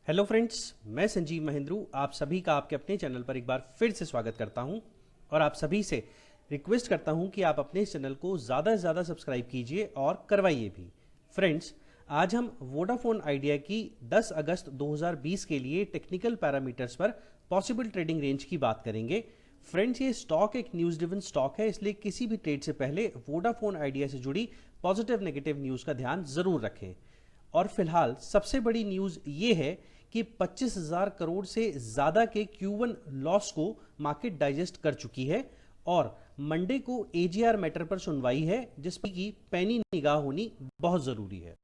Hello friends, मैं संजीव महेंद्रू आप सभी का आपके अपने चैनल पर एक बार फिर से स्वागत करता हूं और आप सभी से रिक्वेस्ट करता हूं कि आप अपने इस चैनल को ज़्यादा से ज़्यादा सब्सक्राइब कीजिए और करवाइए भी। फ्रेंड्स, आज हम वोडाफोन आइडिया की 10 अगस्त 2020 के लिए टेक्निकल पैरामीटर्स पर पॉसिबल ट्रेडिंग रेंज की बात करेंगे। फ्रेंड्स, ये स्टॉक एक न्यूज़ ड्रिवन स्टॉक है, इसलिए किसी भी ट्रेड से पहले वोडाफोन आइडिया से जुड़ी पॉजिटिव नेगेटिव न्यूज़ का ध्यान ज़रूर रखें। और फिलहाल सबसे बड़ी न्यूज़ ये है कि 25,000 करोड़ से ज्यादा के Q1 लॉस को मार्केट डाइजेस्ट कर चुकी है और मंडे को AGR मैटर पर सुनवाई है जिसकी की पैनी निगाह होनी बहुत जरूरी है।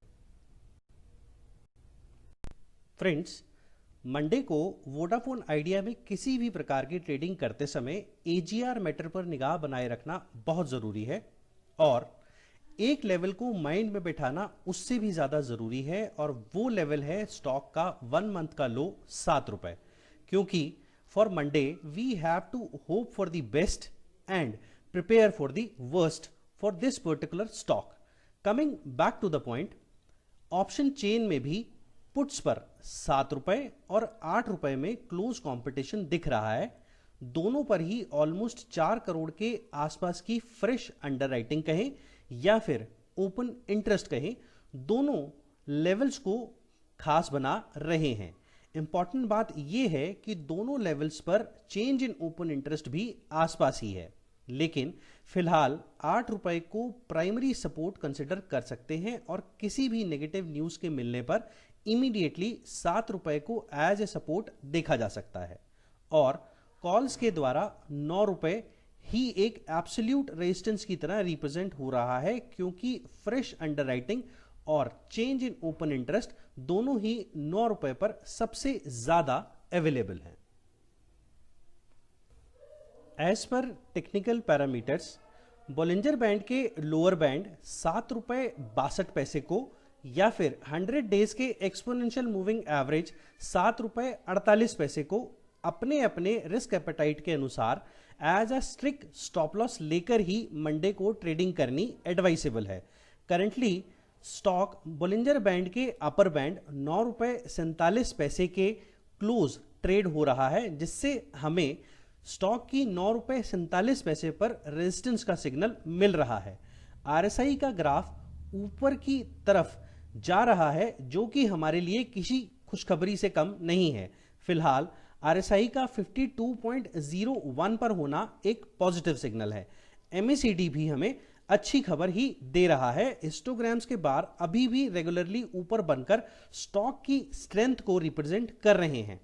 फ्रेंड्स, मंडे को वोडाफोन आइडिया में किसी भी प्रकार की ट्रेडिंग करते समय AGR मैटर पर निगाह बनाए रखना बहुत जरूरी है और एक लेवल को माइंड में बैठाना उससे भी ज्यादा जरूरी है और वो लेवल है स्टॉक का 1 मंथ का लो 7 रुपए, क्योंकि for Monday we have to hope for the best and prepare for the worst for this particular stock. Coming back to the point, option chain में भी पुट्स पर 7 रुपए और 8 रुपए में क्लोज कंपटीशन दिख रहा है। दोनों पर ही ऑलमोस्ट 4 करोड़ के आसपास की फ्रेश अंडरराइटिंग कहें या फिर ओपन इंटरेस्ट कहें, दोनों लेवल्स को खास बना रहे हैं। इंपॉर्टेंट बात यह है कि दोनों लेवल्स पर चेंज इन ओपन इंटरेस्ट भी आसपास ही है, लेकिन फिलहाल 8 रुपए को प्राइमरी सपोर्ट कंसिडर कर सकते हैं और किसी भी नेगेटिव न्यूज के मिलने पर इमीडिएटली 7 रुपए को एज ए सपोर्ट देखा जा सकता है और कॉल्स के द्वारा 9 रुपए ही एक एब्सोल्यूट रेजिस्टेंस की तरह रिप्रेजेंट हो रहा है, क्योंकि फ्रेश अंडरराइटिंग और चेंज इन ओपन इंटरेस्ट दोनों ही 9 रुपए पर सबसे ज्यादा अवेलेबल हैं। As per technical parameters, Bollinger band के लोअर बैंड 7 रुपए 62 पैसे को या फिर 100 डेज के एक्सपोनेंशियल मूविंग एवरेज 7 रुपए 48 पैसे को अपने अपने रिस्क एपेटाइट के अनुसार as a strict stop loss लेकर ही मंडे को ट्रेडिंग करनी एडवाइसेबल है। करंटली स्टॉक बोलिंजर बैंड के अपर बैंड 9 रुपए 47 पैसे के क्लोज ट्रेड हो रहा है, जिससे हमें स्टॉक की 9 रुपए 47 पैसे पर रेजिस्टेंस का सिग्नल मिल रहा है। RSI का ग्राफ ऊपर की तरफ जा रहा है, जो कि हमारे लिए किसी खुशखबरी से कम नहीं है। फिलहाल RSI का 52.01 पर होना एक पॉजिटिव सिग्नल है। MACD भी हमें अच्छी खबर ही दे रहा है। हिस्टोग्राम्स के बार अभी भी रेगुलरली ऊपर बनकर स्टॉक की स्ट्रेंथ को रिप्रेजेंट कर रहे हैं।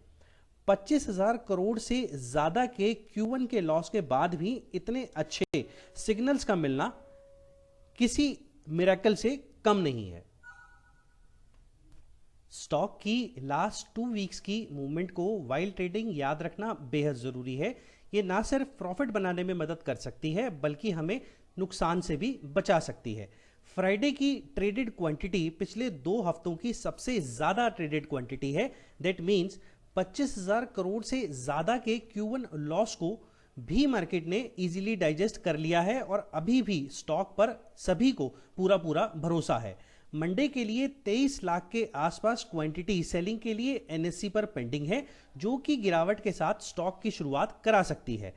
25,000 करोड़ से ज्यादा के Q1 के लॉस के बाद भी इतने अच्छे सिग्नल्स का मिलना किसी मिरेकल से कम नहीं है। स्टॉक की लास्ट 2 वीक्स की मूवमेंट को वाइल ट्रेडिंग याद रखना बेहद जरूरी है। ये ना सिर्फ प्रॉफिट बनाने में मदद कर सकती है, बल्कि हमें नुकसान से भी बचा सकती है। फ्राइडे की ट्रेडेड क्वांटिटी पिछले 2 हफ्तों की सबसे ज्यादा ट्रेडेड क्वांटिटी है। दैट मींस 25,000 करोड़ से ज्यादा के Q1 लॉस को भी मार्केट ने इजीली डाइजेस्ट कर लिया है और अभी भी स्टॉक पर सभी को पूरा भरोसा है। मंडे के लिए 23 लाख के आसपास क्वांटिटी सेलिंग के लिए NSE पर पेंडिंग है, जो कि गिरावट के साथ स्टॉक की शुरुआत करा सकती है।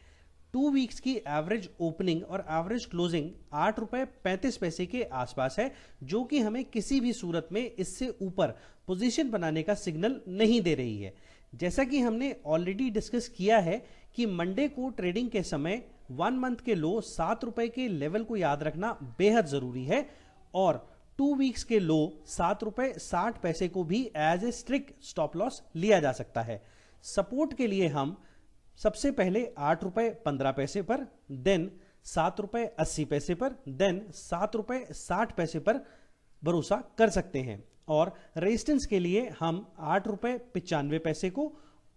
2 वीक्स की एवरेज ओपनिंग और एवरेज क्लोजिंग 8 रुपए 35 पैसे के आसपास है, जो कि हमें किसी भी सूरत में इससे ऊपर पोजीशन बनाने का सिग्नल नहीं दे रही है। जैसा कि हमने ऑलरेडी डिस्कस किया है कि मंडे को ट्रेडिंग के समय 1 मंथ के लो 7 रुपए के लेवल को याद रखना बेहद जरूरी है और 2 वीक्स के लो 7 रुपए 60 पैसे को भी as a strict stop loss लिया जा सकता है। सपोर्ट के लिए हम सबसे पहले 8 रुपए 15 पैसे पर, देन 7 रुपए 80 पैसे पर, देन 7 रुपए 60 पैसे पर भरोसा कर सकते हैं और रेजिस्टेंस के लिए हम 8 रुपए 95 पैसे को,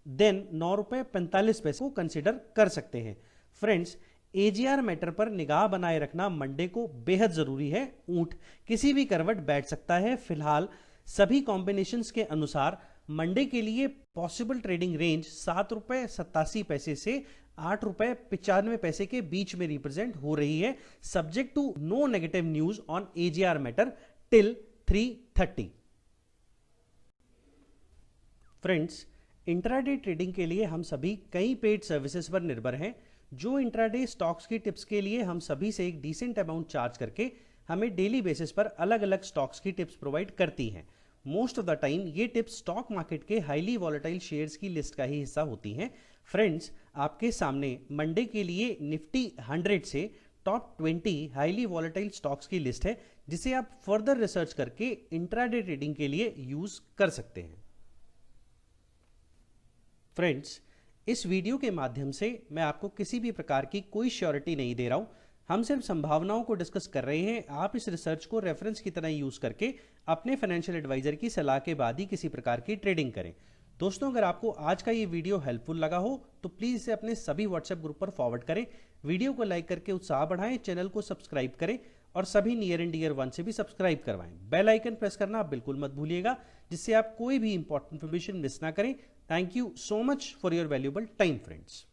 देन 9 रुपए 45 पैसे को कंसिडर कर सकते हैं। फ्रेंड्स, AGR मैटर पर निगाह बनाए रखना मंडे को बेहद जरूरी है। ऊंट किसी भी करवट बैठ सकता है। फिलहाल सभी कॉम्बिनेशंस के अनुसार मंडे के लिए पॉसिबल ट्रेडिंग रेंज 7 रुपए 87 पैसे से 8 रुपए 95 पैसे के बीच में रिप्रेजेंट हो रही है, subject to no negative news on AGR matter till 3:30। Friends, intraday trading के लिए हम सभी कई पेड सर्विसेज पर निर्भर हैं जो इंट्राडे स्टॉक्स की टिप्स के लिए हम सभी से एक डिसेंट अमाउंट चार्ज करके हमें डेली बेसिस पर अलग अलग स्टॉक्स की टिप्स प्रोवाइड करती हैं। मोस्ट ऑफ द टाइम ये टिप्स स्टॉक मार्केट के हाईली वॉलेटाइल शेयर्स की लिस्ट का ही हिस्सा होती हैं। फ्रेंड्स, आपके सामने मंडे के लिए निफ्टी 100 से टॉप 20 हाईली वॉलेटाइल स्टॉक्स की लिस्ट है जिसे आप फर्दर रिसर्च करके इंट्राडे ट्रेडिंग के लिए यूज कर सकते हैं। फ्रेंड्स, इस वीडियो के माध्यम से मैं आपको किसी भी प्रकार की कोई श्योरिटी नहीं दे रहा हूं। हम सिर्फ संभावनाओं को डिस्कस कर रहे हैं। आप इस रिसर्च को रेफरेंस की तरह यूज करके अपने फाइनेंशियल एडवाइजर की सलाह के बाद ही किसी प्रकार की ट्रेडिंग करें। दोस्तों, अगर आपको आज का ये वीडियो हेल्पफुल लगा हो तो प्लीज इसे अपने सभी व्हाट्सएप ग्रुप पर फॉरवर्ड करें, वीडियो को लाइक करके उत्साह बढ़ाएं, चैनल को सब्सक्राइब करें और सभी नियर एंड डियर वन से भी सब्सक्राइब करवाएं। बेल आइकन प्रेस करना आप बिल्कुल मत भूलिएगा जिससे आप कोई भी इंपॉर्टेंट इन्फॉर्मेशन मिस ना करें। Thank you so much for your valuable time friends.